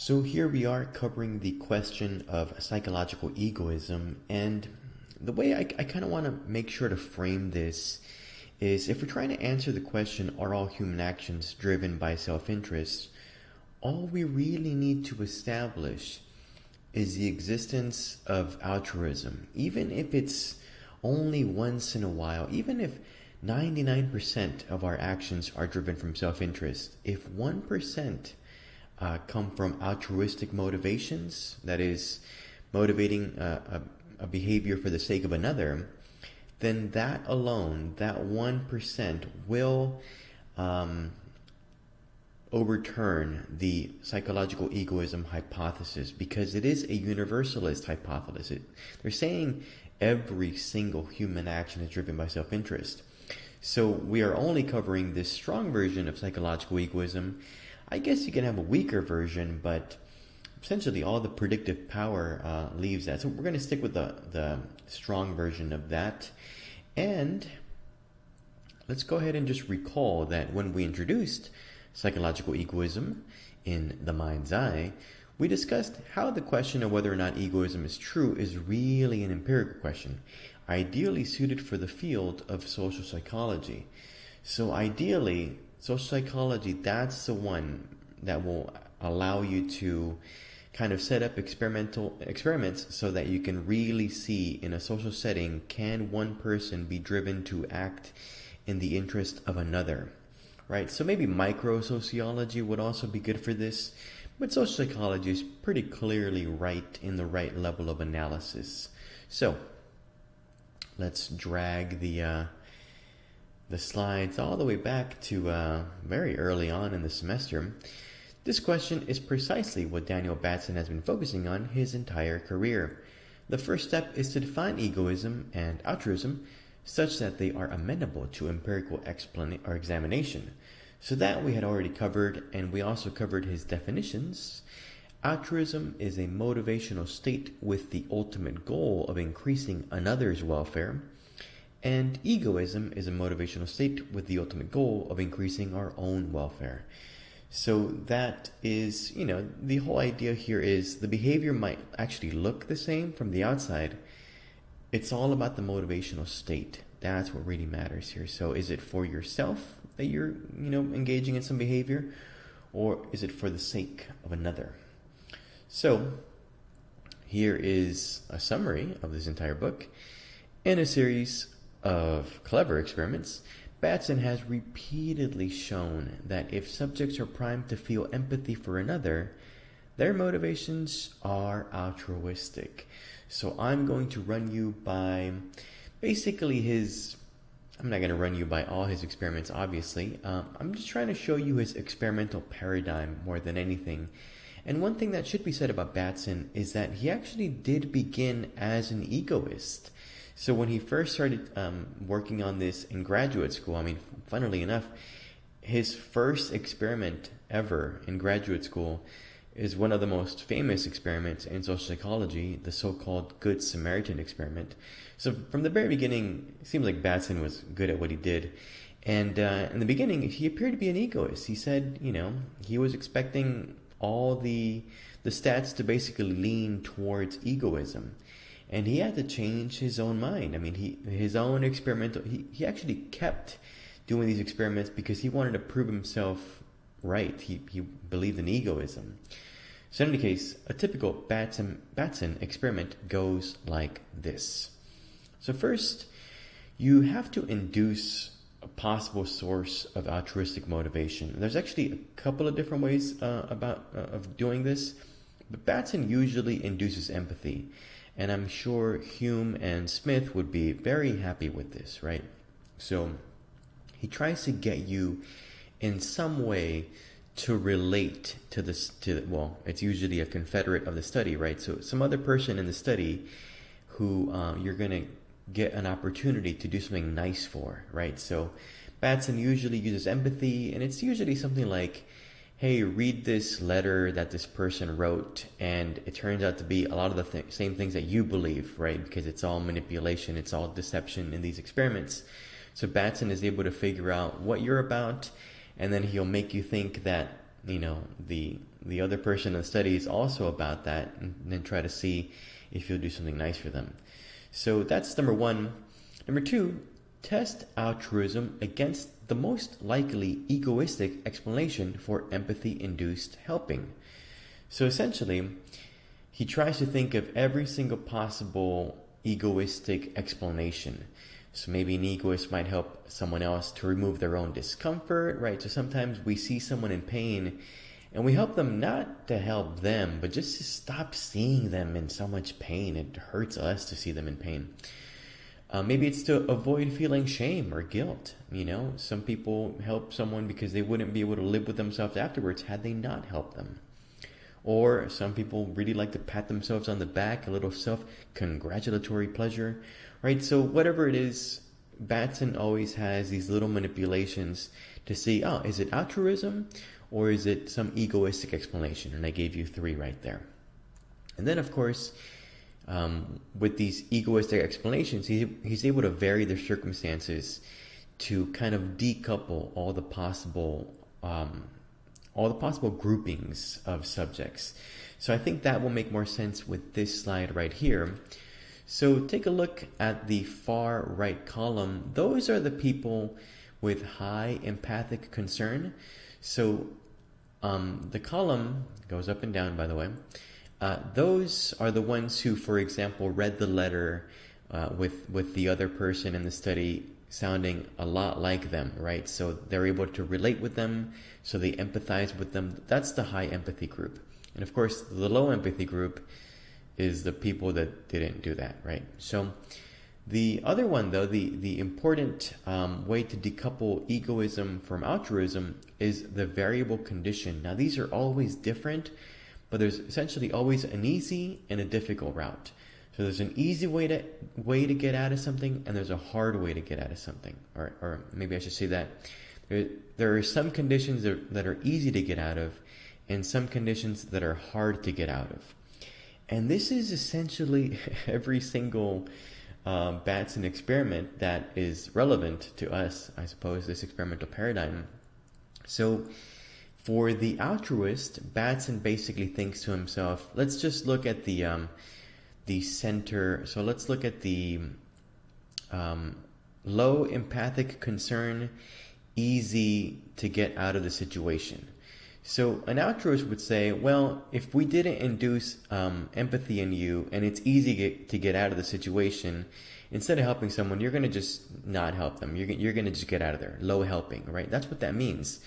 So here we are covering the question of psychological egoism, and the way I kind of want to make sure to frame this is if we're trying to answer the question, are all human actions driven by self-interest, all we really need to establish is the existence of altruism, even if it's only once in a while, even if 99% of our actions are driven from self-interest. If 1% come from altruistic motivations, that is, motivating a behavior for the sake of another, then that alone, that 1% will overturn the psychological egoism hypothesis, because it is a universalist hypothesis. They're saying every single human action is driven by self-interest. So we are only covering this strong version of psychological egoism. I guess you can have a weaker version, but essentially all the predictive power leaves that. So we're going to stick with the strong version of that. And let's go ahead and just recall that when we introduced psychological egoism in The Mind's Eye, we discussed how the question of whether or not egoism is true is really an empirical question, ideally suited for the field of social psychology. So ideally, social psychology, that's the one that will allow you to kind of set up experiments so that you can really see in a social setting, can one person be driven to act in the interest of another, right? So maybe micro-sociology would also be good for this, but social psychology is pretty clearly right in the right level of analysis. So let's drag the slides all the way back to very early on in the semester. This question is precisely what Daniel Batson has been focusing on his entire career. The first step is to define egoism and altruism such that they are amenable to empirical examination. So that we had already covered, and we also covered his definitions. Altruism is a motivational state with the ultimate goal of increasing another's welfare, and egoism is a motivational state with the ultimate goal of increasing our own welfare. So that is, the whole idea here is the behavior might actually look the same from the outside. It's all about the motivational state. That's what really matters here. So is it for yourself that you're, engaging in some behavior, or is it for the sake of another? So here is a summary of this entire book. In a series of clever experiments, Batson has repeatedly shown that if subjects are primed to feel empathy for another, their motivations are altruistic. So I'm going to run you by basically I'm not going to run you by all his experiments, obviously. I'm just trying to show you his experimental paradigm more than anything. And one thing that should be said about Batson is that he actually did begin as an egoist. So when he first started working on this in graduate school, funnily enough, his first experiment ever in graduate school is one of the most famous experiments in social psychology, the so-called Good Samaritan experiment. So from the very beginning, it seems like Batson was good at what he did. And in the beginning, he appeared to be an egoist. He said, he was expecting all the stats to basically lean towards egoism. And he had to change his own mind. His own experimental, he actually kept doing these experiments because he wanted to prove himself right. He believed in egoism. So in any case, a typical Batson experiment goes like this. So first, you have to induce a possible source of altruistic motivation. There's actually a couple of different ways of doing this, but Batson usually induces empathy. And I'm sure Hume and Smith would be very happy with this, right? So he tries to get you in some way to relate to this, it's usually a confederate of the study, right? So some other person in the study who you're going to get an opportunity to do something nice for, right? So Batson usually uses empathy, and it's usually something like, hey, read this letter that this person wrote, and it turns out to be a lot of the same things that you believe, right? Because it's all manipulation, it's all deception in these experiments. So Batson is able to figure out what you're about, and then he'll make you think that, the the other person in the study is also about that, and then try to see if you'll do something nice for them. So that's number one. Number two, test altruism against the most likely egoistic explanation for empathy-induced helping. So essentially, he tries to think of every single possible egoistic explanation. So maybe an egoist might help someone else to remove their own discomfort, right? So sometimes we see someone in pain and we help them not to help them, but just to stop seeing them in so much pain. It hurts us to see them in pain. Maybe it's to avoid feeling shame or guilt. Some people help someone because they wouldn't be able to live with themselves afterwards had they not helped them. Or some people really like to pat themselves on the back, a little self-congratulatory pleasure, right? So whatever it is, Batson always has these little manipulations to see, is it altruism or is it some egoistic explanation? And I gave you 3 right there. And then, of course, with these egoistic explanations, he's able to vary their circumstances to kind of decouple all the possible groupings of subjects. So I think that will make more sense with this slide right here. So take a look at the far right column. Those are the people with high empathic concern. So the column goes up and down, by the way. Those are the ones who, for example, read the letter with the other person in the study sounding a lot like them, right? So they're able to relate with them, so they empathize with them. That's the high empathy group. And of course, the low empathy group is the people that didn't do that, right? So the other one, though, the important way to decouple egoism from altruism is the variable condition. Now, these are always different, but there's essentially always an easy and a difficult route. So there's an easy way to get out of something, and there's a hard way to get out of something. Or maybe I should say that there are some conditions that are easy to get out of, and some conditions that are hard to get out of. And this is essentially every single Batson experiment that is relevant to us, I suppose, this experimental paradigm. So for the altruist, Batson basically thinks to himself, let's just look at the center. So let's look at the low empathic concern, easy to get out of the situation. So an altruist would say, well, if we didn't induce empathy in you and it's easy to get out of the situation, instead of helping someone, you're going to just not help them. You're going to just get out of there. Low helping, right? That's what that means.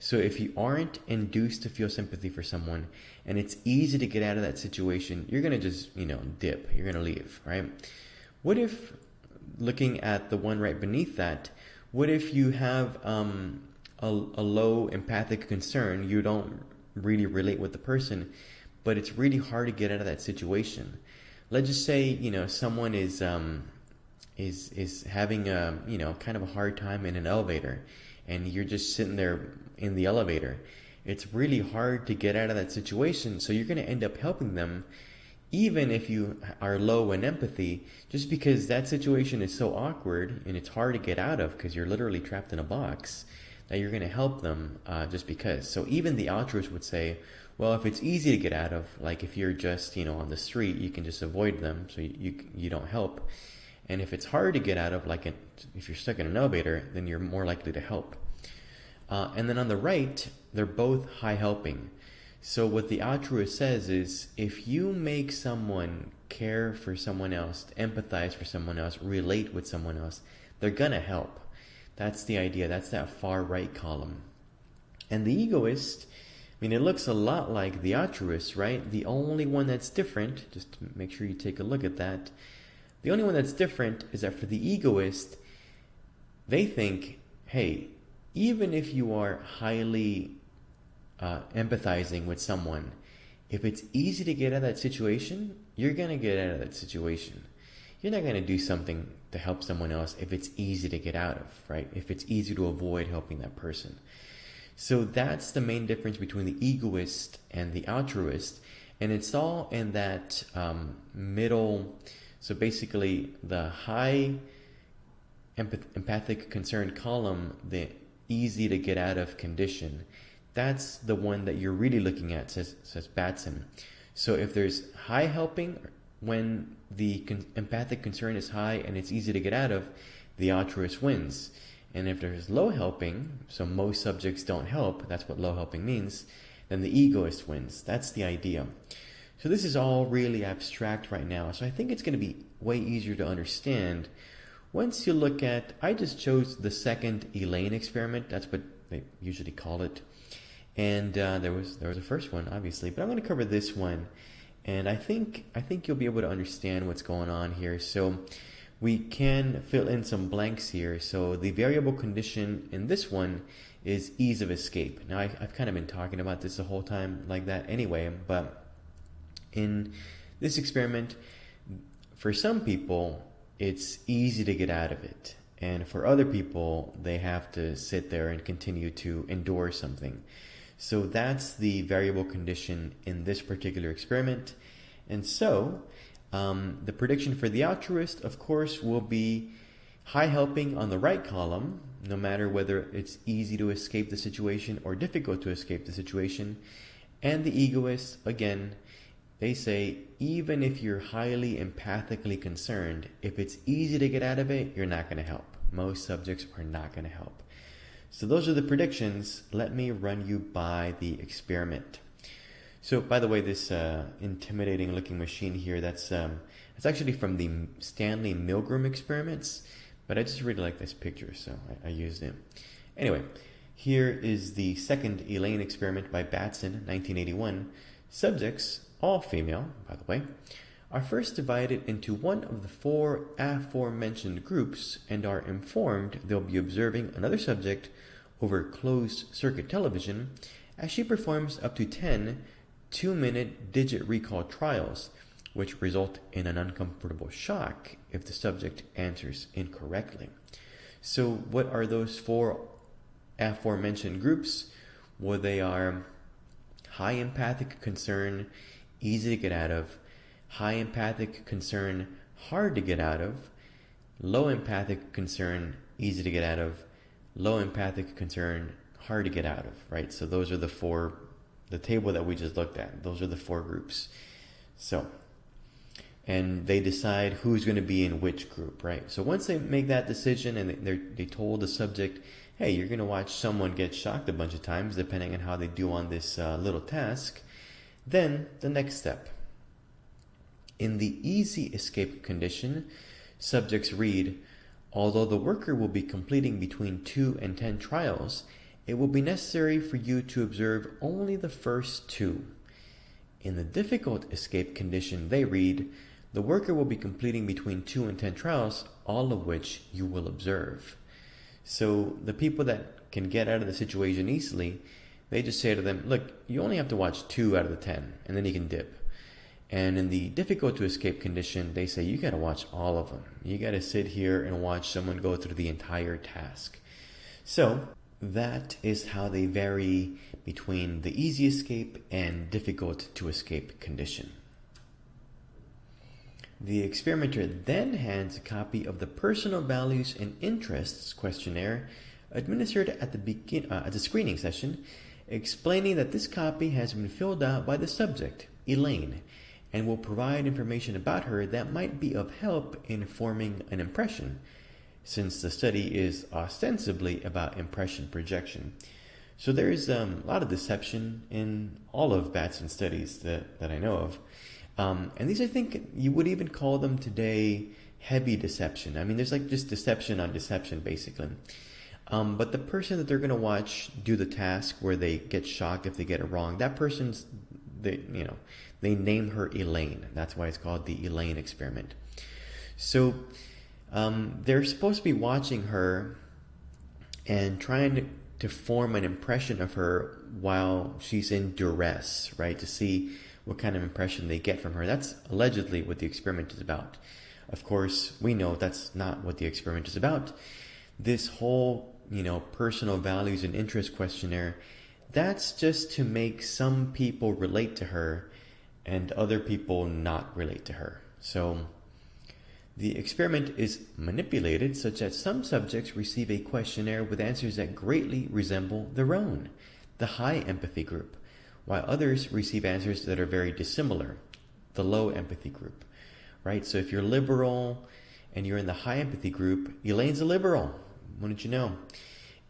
So if you aren't induced to feel sympathy for someone and it's easy to get out of that situation, you're going to just, dip. You're going to leave, right? What if, looking at the one right beneath that, what if you have a low empathic concern, you don't really relate with the person, but it's really hard to get out of that situation? Let's just say, someone is having a, kind of a hard time in an elevator, and you're just sitting there in the elevator. It's really hard to get out of that situation, so you're going to end up helping them even if you are low in empathy, just because that situation is so awkward and it's hard to get out of because you're literally trapped in a box, that you're going to help them just because. So even the altruist would say, well, if it's easy to get out of, like if you're just, on the street, you can just avoid them, so you don't help. And if it's hard to get out of, like if you're stuck in an elevator, then you're more likely to help. And then on the right, they're both high helping. So what the altruist says is, if you make someone care for someone else, empathize for someone else, relate with someone else, they're going to help. That's the idea. That's that far right column. And the egoist, it looks a lot like the altruist, right? The only one that's different, just to make sure you take a look at that, the only one that's different is that for the egoist, they think, hey, even if you are highly empathizing with someone, if it's easy to get out of that situation, you're going to get out of that situation. You're not going to do something to help someone else if it's easy to get out of, right? If it's easy to avoid helping that person. So that's the main difference between the egoist and the altruist. And it's all in that middle. So basically the high empathic concern column, the easy to get out of condition, that's the one that you're really looking at, says Batson. So if there's high helping, when the empathic concern is high and it's easy to get out of, the altruist wins. And if there's low helping, so most subjects don't help, that's what low helping means, then the egoist wins. That's the idea. So this is all really abstract right now. So I think it's going to be way easier to understand once you look at, I just chose the second Elaine experiment. That's what they usually call it. And there was a first one, obviously, but I'm going to cover this one. And I think you'll be able to understand what's going on here. So we can fill in some blanks here. So the variable condition in this one is ease of escape. Now, I've kind of been talking about this the whole time like that anyway, but in this experiment, for some people, it's easy to get out of it. And for other people, they have to sit there and continue to endure something. So that's the variable condition in this particular experiment. And so the prediction for the altruist, of course, will be high helping on the right column, no matter whether it's easy to escape the situation or difficult to escape the situation. And the egoist, again, they say, even if you're highly empathically concerned, if it's easy to get out of it, you're not going to help. Most subjects are not going to help. So those are the predictions. Let me run you by the experiment. So, by the way, this intimidating looking machine here, that's actually from the Stanley Milgram experiments, but I just really like this picture, so I used it. Anyway, here is the second Elaine experiment by Batson, 1981. Subjects, all female, by the way, are first divided into one of the four aforementioned groups and are informed they'll be observing another subject over closed circuit television as she performs up to 10 2-minute digit recall trials, which result in an uncomfortable shock if the subject answers incorrectly. So what are those four aforementioned groups? Well, they are high empathic concern, easy to get out of; high empathic concern, hard to get out of; low empathic concern, easy to get out of; low empathic concern, hard to get out of, right? So those are the four, the table that we just looked at, those are the four groups. So, and they decide who's going to be in which group, right? So once they make that decision and they told the subject, hey, you're going to watch someone get shocked a bunch of times depending on how they do on this little task, then the next step. In the easy escape condition, subjects read, although the worker will be completing between 2 and 10 trials, it will be necessary for you to observe only the first 2. In the difficult escape condition, they read, the worker will be completing between 2 and 10 trials, all of which you will observe. So the people that can get out of the situation easily, they just say to them, look, you only have to watch 2 out of the 10, and then you can dip. And in the difficult to escape condition, they say, you got to watch all of them. You got to sit here and watch someone go through the entire task. So that is how they vary between the easy escape and difficult to escape condition. The experimenter then hands a copy of the Personal Values and Interests questionnaire administered at the screening session, explaining that this copy has been filled out by the subject, Elaine, and will provide information about her that might be of help in forming an impression, since the study is ostensibly about impression projection. So there is a lot of deception in all of Batson's studies that I know of. And these, I think, you would even call them today heavy deception. I mean, there's like just deception on deception, basically. But the person that they're going to watch do the task where they get shocked if they get it wrong, that person's, they name her Elaine. That's why it's called the Elaine experiment. So they're supposed to be watching her and trying to form an impression of her while she's in duress, right? To see what kind of impression they get from her. That's allegedly what the experiment is about. Of course, we know that's not what the experiment is about. This whole, personal values and interest questionnaire, that's just to make some people relate to her and other people not relate to her. So the experiment is manipulated such that some subjects receive a questionnaire with answers that greatly resemble their own. the high empathy group, while others receive answers that are very dissimilar, the low empathy group, right? So if you're liberal and you're in the high empathy group, Elaine's a liberal, wouldn't you know?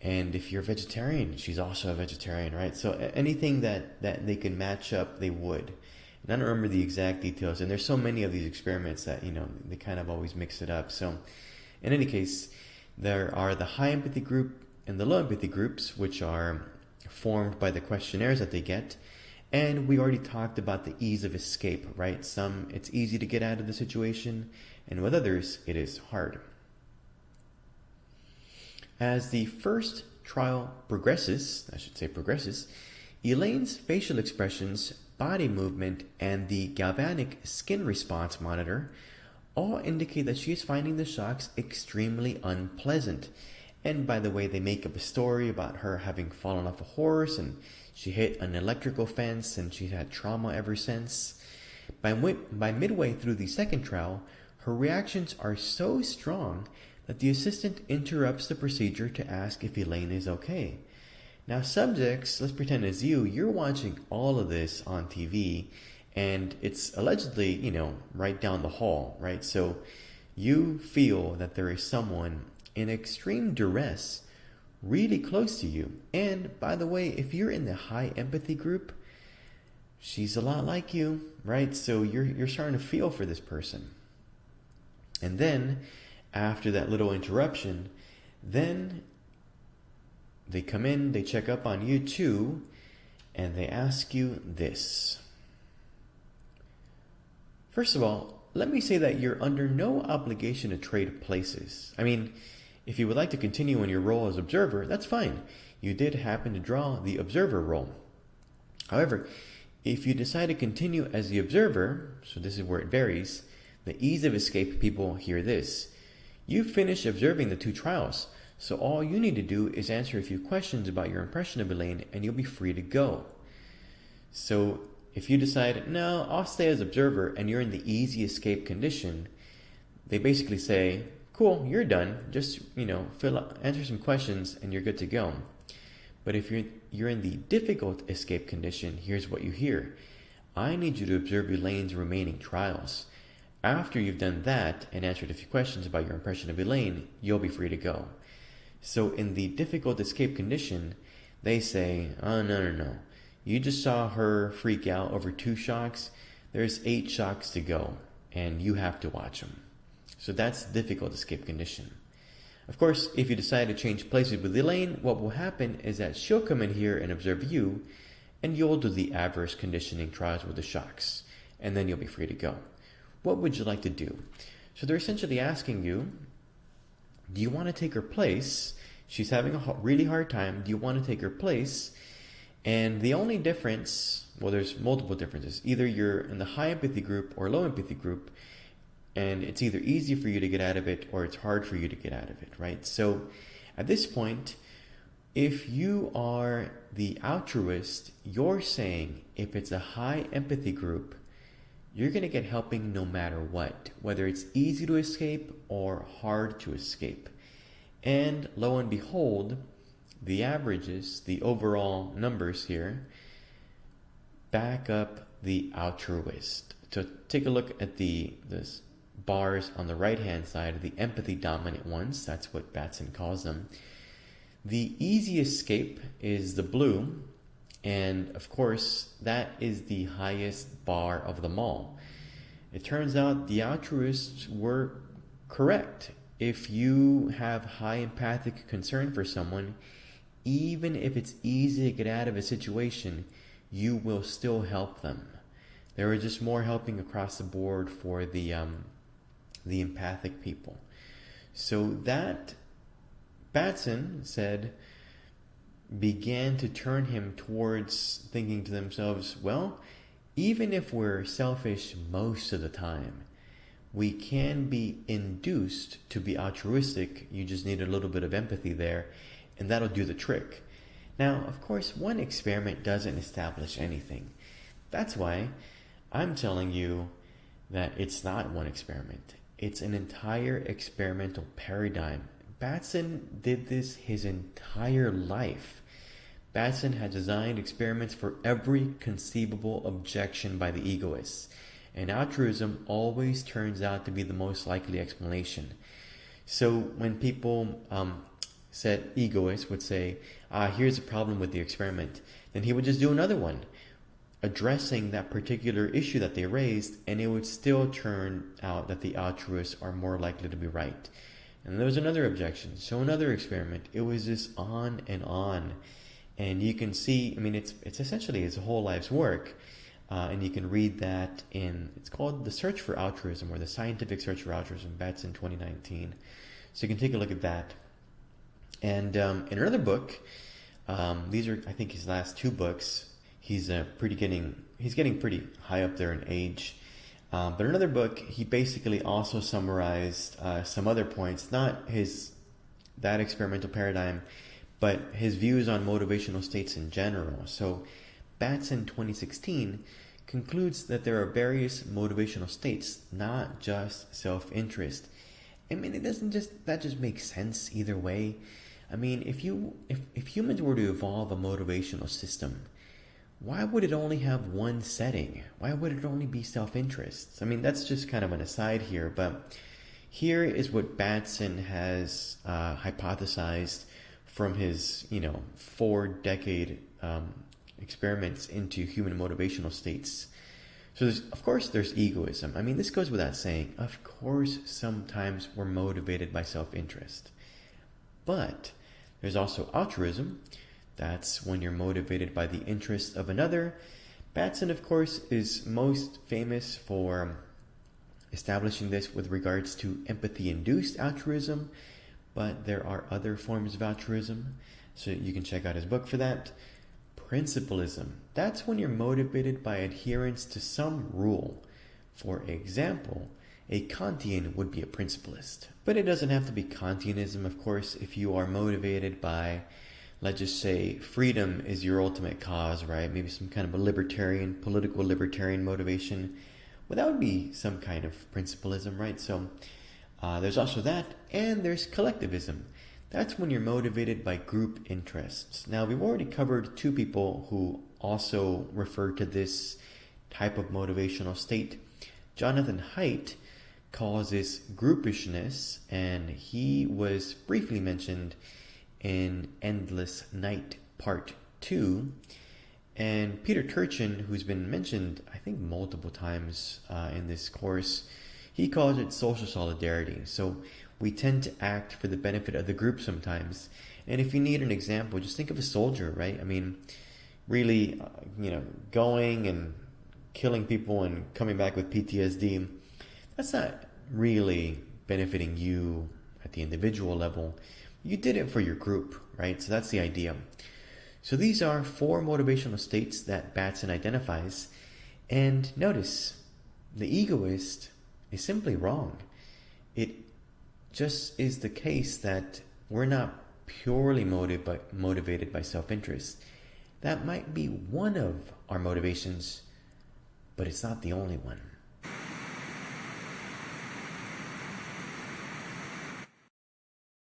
And if you're a vegetarian, she's also a vegetarian, right? So anything that they can match up, they would. And I don't remember the exact details, and there's so many of these experiments that, they kind of always mix it up. So in any case, there are the high empathy group and the low empathy groups, which are formed by the questionnaires that they get. And we already talked about the ease of escape, right? Some, it's easy to get out of the situation, and with others, it is hard. As the first trial progresses, Elaine's facial expressions, body movement, and the galvanic skin response monitor all indicate that she is finding the shocks extremely unpleasant. And by the way, they make up a story about her having fallen off a horse and she hit an electrical fence and she's had trauma ever since. By midway through the second trial, her reactions are so strong that the assistant interrupts the procedure to ask if Elaine is okay. Now subjects, let's pretend it's you're watching all of this on TV and it's allegedly, right down the hall, right? So you feel that there is someone in extreme duress really close to you. And by the way, if you're in the high empathy group, she's a lot like you, right? So you're starting to feel for this person. And then after that little interruption, then they come in, they check up on you too, and they ask you this. First of all, let me say that you're under no obligation to trade places. I mean, if you would like to continue in your role as observer, that's fine. You did happen to draw the observer role. However, if you decide to continue as the observer, so this is where it varies, the ease of escape people hear this. You finished observing the 2 trials, so all you need to do is answer a few questions about your impression of Elaine and you'll be free to go. So if you decide, no, I'll stay as observer and you're in the easy escape condition, they basically say, cool, you're done. Just, answer some questions and you're good to go. But if you're in the difficult escape condition, here's what you hear. I need you to observe Elaine's remaining trials. After you've done that and answered a few questions about your impression of Elaine, you'll be free to go. So in the difficult escape condition, they say, oh, no. You just saw her freak out over 2 shocks. There's 8 shocks to go, and you have to watch them. So that's the difficult escape condition. Of course, if you decide to change places with Elaine, what will happen is that she'll come in here and observe you, and you'll do the adverse conditioning trials with the shocks, and then you'll be free to go. What would you like to do? So they're essentially asking you, do you want to take her place? She's having a really hard time. Do you want to take her place? And the only difference, well, there's multiple differences. Either you're in the high empathy group or low empathy group, and it's either easy for you to get out of it or it's hard for you to get out of it, right? So at this point, if you are the altruist, you're saying if it's a high empathy group, you're going to get helping no matter what, whether it's easy to escape or hard to escape. And lo and behold, the averages, the overall numbers here, back up the altruist. So take a look at the bars on the right-hand side, the empathy-dominant ones. That's what Batson calls them. The easy escape is the blue, and of course, that is the highest bar of them all. It turns out the altruists were correct. If you have high empathic concern for someone, even if it's easy to get out of a situation, you will still help them. There are just more helping across the board for the empathic people. So that, Batson said, began to turn him towards thinking to themselves, well, even if we're selfish most of the time, we can be induced to be altruistic. You just need a little bit of empathy there, and that'll do the trick. Now, of course, one experiment doesn't establish anything. That's why I'm telling you that it's not one experiment. It's an entire experimental paradigm. Batson did this his entire life. Batson had designed experiments for every conceivable objection by the egoists, and altruism always turns out to be the most likely explanation. So when people said, egoists would say, here's a problem with the experiment, then he would just do another one addressing that particular issue that they raised, and it would still turn out that the altruists are more likely to be right. And there was another objection, so another experiment. It was just on and on. And you can see, I mean, it's essentially his whole life's work. And you can read that it's called The Search for Altruism, or The Scientific Search for Altruism, Batson 2019. So you can take a look at that. And in another book, these are, I think, his last two books. He's getting pretty high up there in age. But another book, he basically also summarized some other points, not that experimental paradigm, but his views on motivational states in general. So Batson 2016 concludes that there are various motivational states, not just self-interest. I mean, that just makes sense either way. I mean, if humans were to evolve a motivational system, why would it only have one setting? Why would it only be self-interest? I mean, that's just kind of an aside here, but here is what Batson has hypothesized from his, 4-decade experiments into human motivational states. So of course there's egoism. I mean, this goes without saying. Of course, sometimes we're motivated by self-interest. But there's also altruism. That's when you're motivated by the interests of another. Batson, of course, is most famous for establishing this with regards to empathy-induced altruism, but there are other forms of altruism, so you can check out his book for that. Principalism. That's when you're motivated by adherence to some rule. For example, a Kantian would be a principalist. But it doesn't have to be Kantianism, of course, if you are motivated by, let's just say, freedom is your ultimate cause, right? Maybe some kind of a political libertarian motivation. Well, that would be some kind of principalism, right? So there's also that, and there's collectivism. That's when you're motivated by group interests. Now, we've already covered two people who also refer to this type of motivational state. Jonathan Haidt calls this groupishness, and he was briefly mentioned in Endless Night Part 2. And Peter Turchin, who's been mentioned, I think, multiple times in this course, he calls it social solidarity. So we tend to act for the benefit of the group sometimes. And if you need an example, just think of a soldier, right? I mean, really, going and killing people and coming back with PTSD, that's not really benefiting you at the individual level. You did it for your group, right? So that's the idea. So these are 4 motivational states that Batson identifies. And notice, the egoist is simply wrong. It just is the case that we're not purely motivated by self-interest. That might be one of our motivations, but it's not the only one.